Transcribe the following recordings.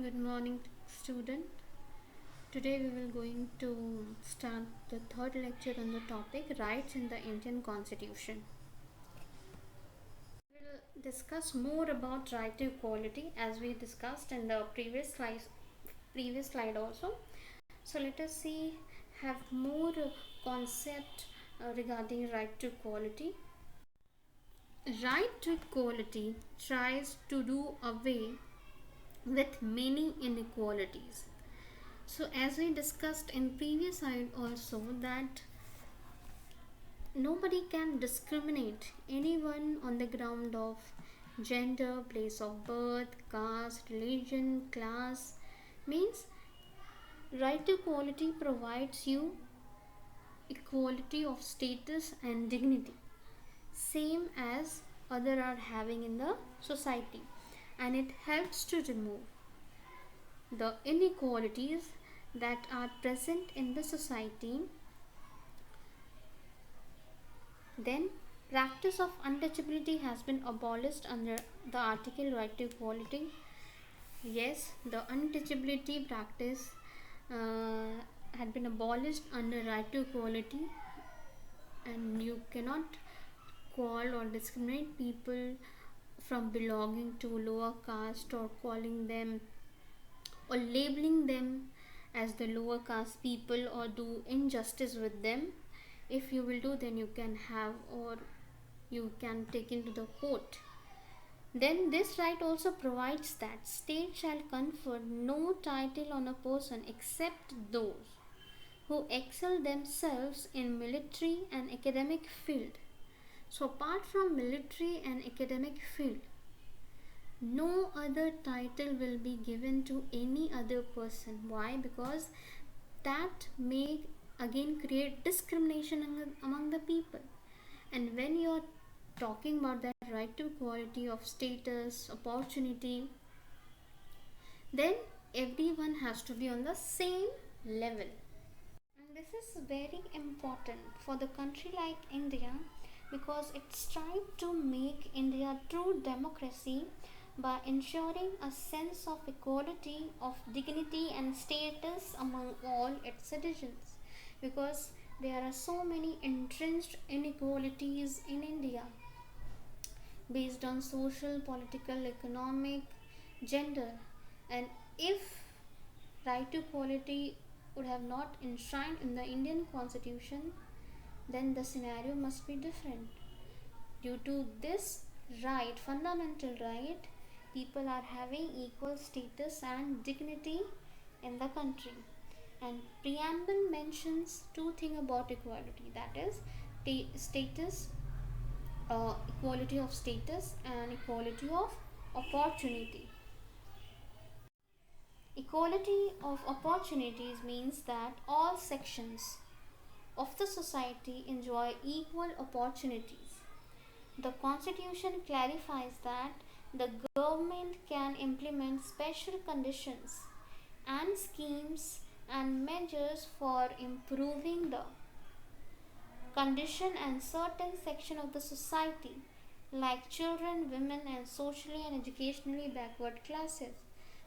Good morning, student. Today we will going to start the third lecture on the topic rights in the Indian Constitution. We will discuss more about right to equality as we discussed in the previous slide also. So let us see have more concept regarding right to equality. Right to equality tries to do away with many inequalities. So as we discussed in previous slide also that nobody can discriminate anyone on the ground of gender, place of birth, caste, religion, class. Means right to equality provides you equality of status and dignity, same as other are having in the society, and it helps to remove the inequalities that are present in the society. Then, practice of untouchability has been abolished under the article right to equality. Yes, the untouchability practice had been abolished under right to equality, and you cannot call or discriminate people from belonging to lower caste or calling them or labeling them as the lower caste people or do injustice with them. If you will do, then you can have or you can take into the court. Then this right also provides that state shall confer no title on a person except those who excel themselves in military and academic field. So apart from military and academic field, no other title will be given to any other person. Why? Because that may again create discrimination among the people. And when you're talking about that right to equality of status, opportunity, then everyone has to be on the same level. And this is very important for the country like India because it strives to make India true democracy by ensuring a sense of equality, of dignity and status among all its citizens. Because there are so many entrenched inequalities in India based on social, political, economic, gender. And if right to equality would have not enshrined in the Indian constitution, then the scenario must be different. Due to this right, fundamental right, people are having equal status and dignity in the country. And preamble mentions two things about equality, that is status, equality of status and equality of opportunity. Equality of opportunities means that all sections of the society enjoy equal opportunities. The Constitution clarifies that the government can implement special conditions and schemes and measures for improving the condition and certain section of the society like children, women and socially and educationally backward classes.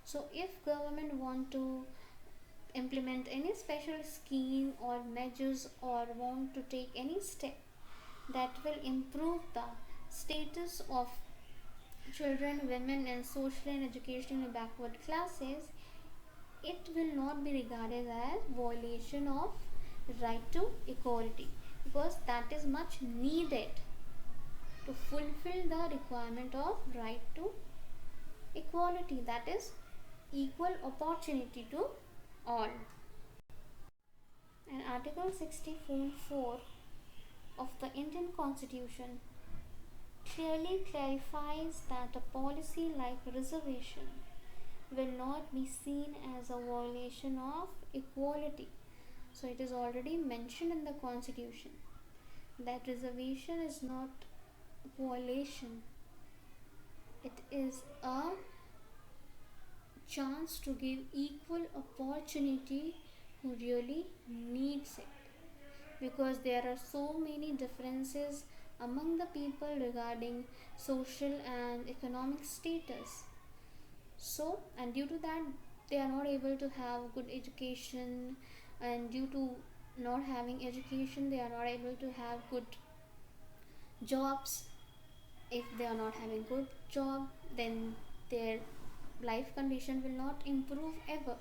So if government want to implement any special scheme or measures or want to take any step that will improve the status of children, women and socially and educationally backward classes, it will not be regarded as violation of right to equality because that is much needed to fulfill the requirement of right to equality, that is equal opportunity to all. And Article 64 of the Indian Constitution clearly clarifies that a policy like reservation will not be seen as a violation of equality. So it is already mentioned in the Constitution that reservation is not violation, it is a chance to give equal opportunity who really needs it, because there are so many differences among the people regarding social and economic status. So, and due to that, they are not able to have good education, and due to not having education, they are not able to have good jobs. If they are not having good job, then their life condition will not improve ever.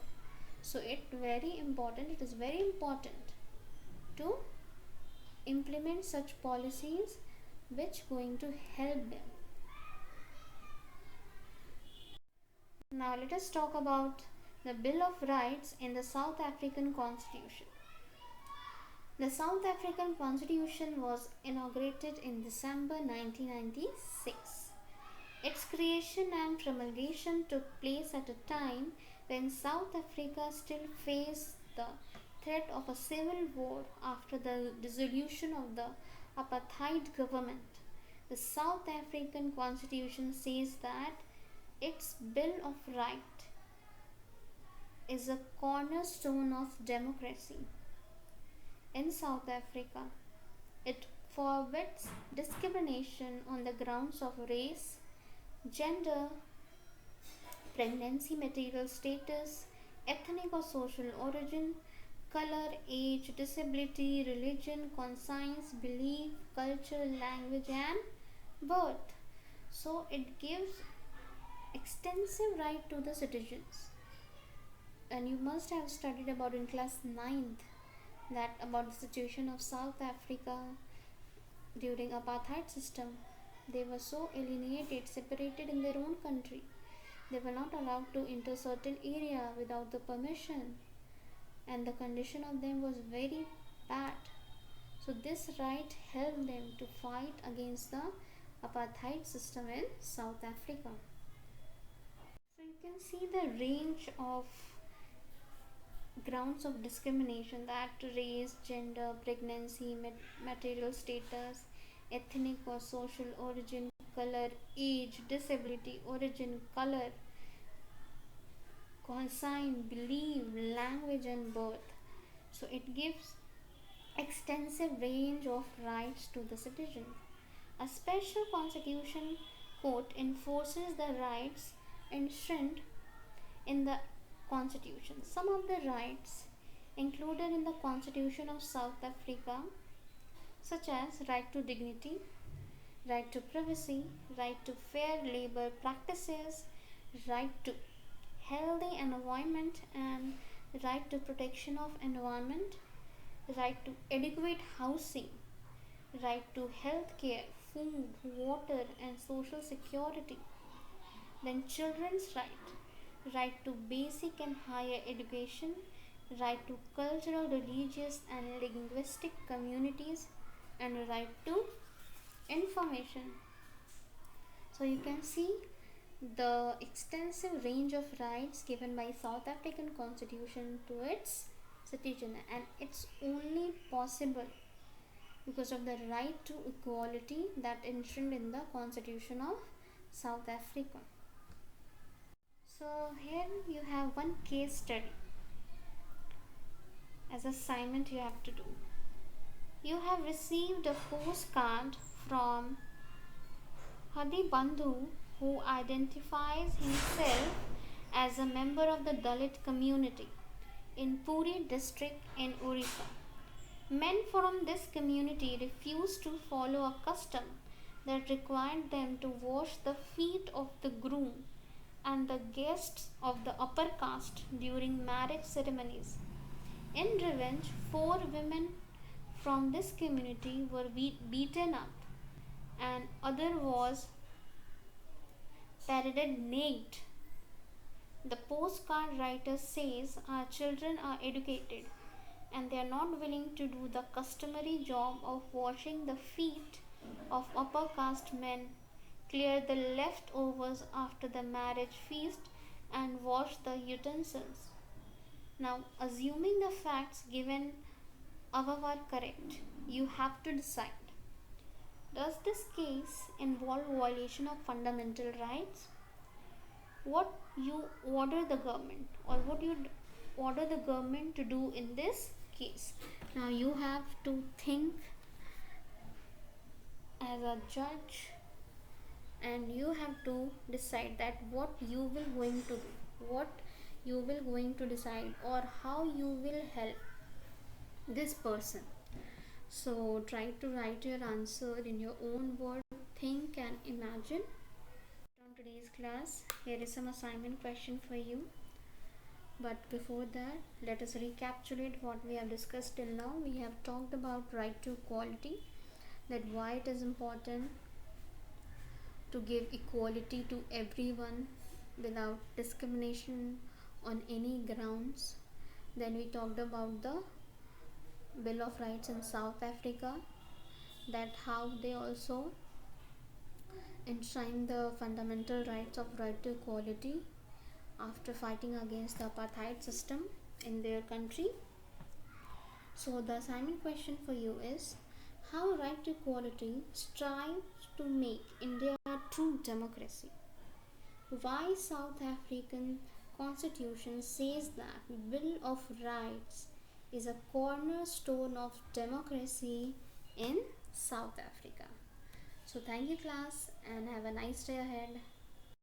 So it is very important to implement such policies which going to help them. Now let us talk about the Bill of Rights in the South African Constitution. The South African Constitution was inaugurated in December 1996. Its creation and promulgation took place at a time when South Africa still faced the threat of a civil war after the dissolution of the apartheid government. The South African Constitution says that its Bill of Rights is a cornerstone of democracy. In South Africa, it forbids discrimination on the grounds of race, gender, pregnancy material status, ethnic or social origin, color, age, disability, religion, conscience, belief, culture, language, and birth. So it gives extensive right to the citizens. And you must have studied about in class 9th that about the situation of South Africa during apartheid system. They were so alienated, separated in their own country. They were not allowed to enter certain area without the permission, and the condition of them was very bad. So this right helped them to fight against the apartheid system in South Africa. So you can see the range of grounds of discrimination, that race, gender, pregnancy, material status, ethnic or social origin, color, age, disability, origin, color, consign, belief, language, and birth. So it gives extensive range of rights to the citizen. A special constitution court enforces the rights enshrined in the constitution. Some of the rights included in the Constitution of South Africa, such as right to dignity, right to privacy, right to fair labor practices, right to healthy environment, and right to protection of environment, right to adequate housing, right to health care, food, water, and social security. Then children's right to basic and higher education, right to cultural, religious, and linguistic communities, and right to information. So you can see the extensive range of rights given by South African Constitution to its citizen, and it's only possible because of the right to equality that enshrined in the Constitution of South Africa. So here you have one case study as assignment you have to do. You have received a postcard from Hadi Bandhu, who identifies himself as a member of the Dalit community in Puri district in Orissa. Men from this community refused to follow a custom that required them to wash the feet of the groom and the guests of the upper caste during marriage ceremonies. In revenge, 4 women from this community were beaten up, and other was paraded naked. The postcard writer says our children are educated and they are not willing to do the customary job of washing the feet of upper caste men, clear the leftovers after the marriage feast, and wash the utensils. Now, assuming the facts given above are correct, you have to decide, does this case involve violation of fundamental rights? What you order the government, or what you order the government to do in this case? Now you have to think as a judge and you have to decide that what you will going to do, what you will going to decide, or how you will help this person. So try to write your answer in your own word, think and imagine. On today's class, here is some assignment question for you. But before that, let us recapitulate what we have discussed till now. We have talked about right to equality, that why it is important to give equality to everyone without discrimination on any grounds. Then we talked about the Bill of Rights in South Africa, that how they also enshrine the fundamental rights of right to equality after fighting against the apartheid system in their country. So the assignment question for you is, how right to equality strives to make India a true democracy. Why South African constitution says that Bill of Rights is a cornerstone of democracy in South Africa. So thank you class and have a nice day ahead.